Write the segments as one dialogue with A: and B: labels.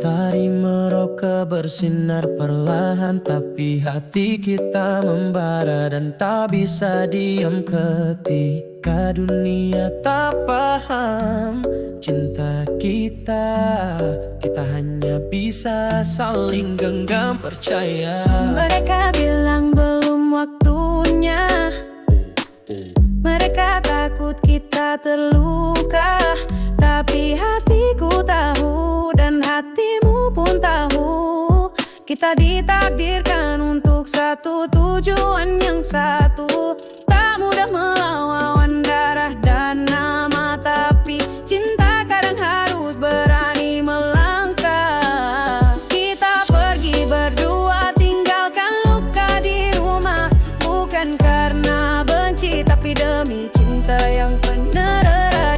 A: Matahari merokok bersinar perlahan, tapi hati kita membara dan tak bisa diam ketika dunia tak paham cinta kita. Kita hanya bisa saling genggam percaya.
B: Mereka bilang belum waktunya, mereka takut kita terluka, tapi hatiku tahu dan hatimu pun tahu, kita ditakdirkan untuk satu tujuan yang satu. Tak mudah melawan darah dan nama, tapi cinta kadang harus berani melangkah. Kita pergi berdua, tinggalkan luka di rumah, bukan karena benci tapi demi cinta yang benar.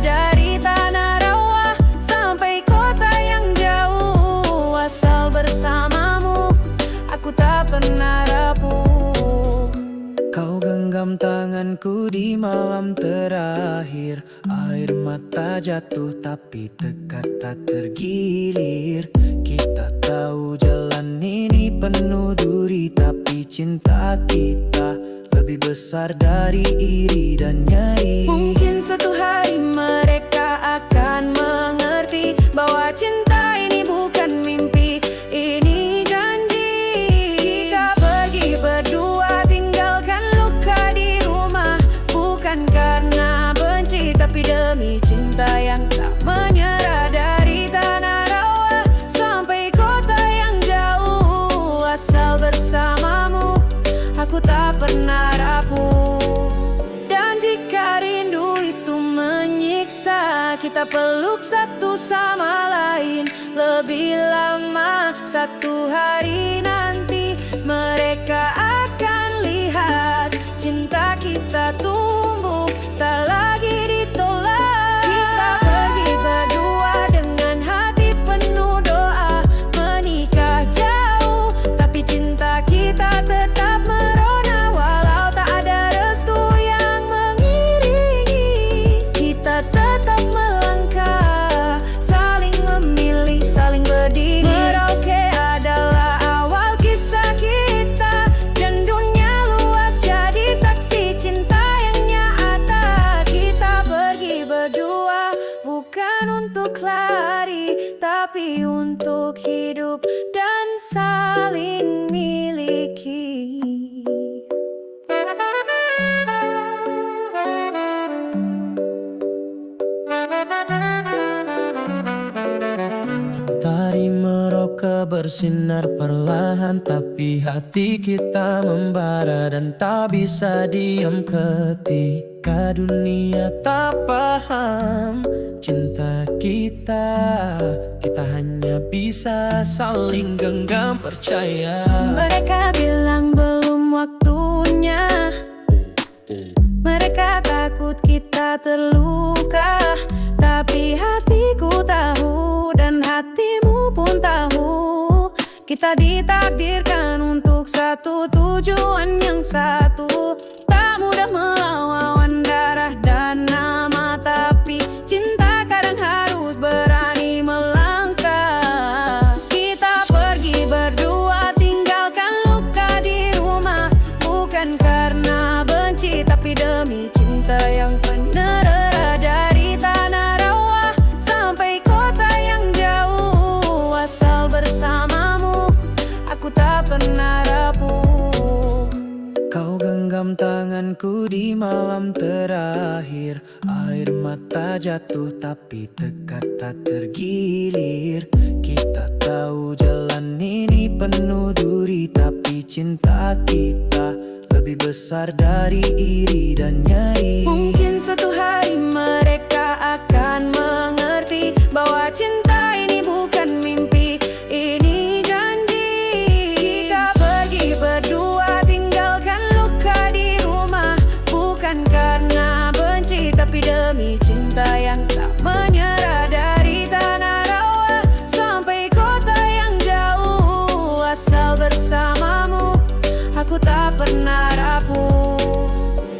B: Dari tanah rawa sampai kota yang jauh, asal bersamamu aku tak pernah rapuh.
A: Kau genggam tanganku di malam terakhir, air mata jatuh tapi dekat tak tergilir. Kita tahu jalan ini penuh duri, tapi cinta kita lebih besar dari iri dan nyeri.
B: Mungkin suatu hari mereka akan mengerti bahwa cinta ini bukan mimpi, ini janji. Kita pergi berdua, tinggalkan luka di rumah, bukan karena benci tapi demi cinta yang tak menyerah. Dari tanah rawa sampai kota yang jauh, asal bersamamu aku tak pernah rapuh. Dan jika rindu itu menyiksa, kita peluk satu sama lain lebih lama. Satu hari nanti mereka akan lihat cinta kita tumbuh, tak lagi ditolak. Kita pergi berdua dengan hati penuh doa, menikah jauh tapi cinta kita tetap merona. Walau tak ada restu yang mengiringi, kita tetap melangkah, saling memilih, saling berdiri. Merauke adalah awal kisah kita, dan dunia luas jadi saksi cinta yang nyata. Kita pergi berdua bukan untuk lari, tapi untuk hidup dan saling miliki.
A: Matahari merokok bersinar perlahan, tapi hati kita membara dan tak bisa diam ketika dunia tak paham cinta kita. Kita hanya bisa saling genggam percaya.
B: Mereka bilang belum waktunya, mereka takut kita terluka, tapi hatiku tahu dan hatimu pun tahu, kita ditakdirkan untuk satu tujuan yang satu. Tak mudah melawan darah dan nama, tapi cinta kadang harus berani melangkah. Kita pergi berdua, tinggalkan luka di rumah, bukan karena benci tapi demi cinta yang benar. Dari tanah rawa sampai kota yang jauh, asal bersamamu aku tak pernah rapuh.
A: Kau genggam tanganku di malam terakhir, air mata jatuh tapi dekat tak tergilir. Kita tahu jalan ini penuh duri, tapi cinta kita lebih besar dari iri dan nyeri.
B: Mungkin suatu hari mereka akan mengerti bahwa cinta ini bukan mimpi, ini janji. Kita pergi berdua, tinggalkan luka di rumah, bukan karena benci tapi demi cinta yang tak menyerah. Dari tanah rawa sampai kota yang jauh, asal bersamamu aku tak pernah rapuh.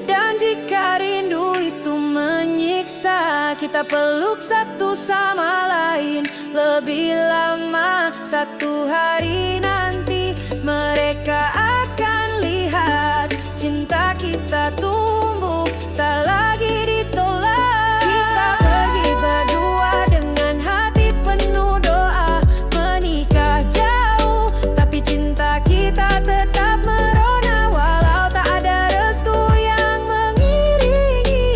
B: Dan jika rindu itu menyiksa, kita kita peluk satu sama lain lebih lama. Satu hari nanti mereka akan lihat cinta kita tumbuh, tak lagi ditolak. Kita pergi berdua dengan hati penuh doa, menikah jauh tapi cinta kita tetap merona. Walau tak ada restu yang mengiringi,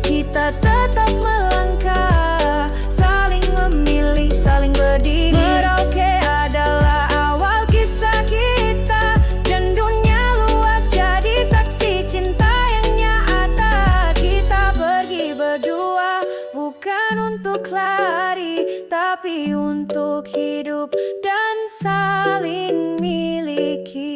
B: kita tetap melangkah, saling memilih, saling berdiri. Merauke adalah awal kisah kita, dan dunia luas jadi saksi cinta yang nyata. Kita pergi berdua bukan untuk lari, tapi untuk hidup dan saling miliki.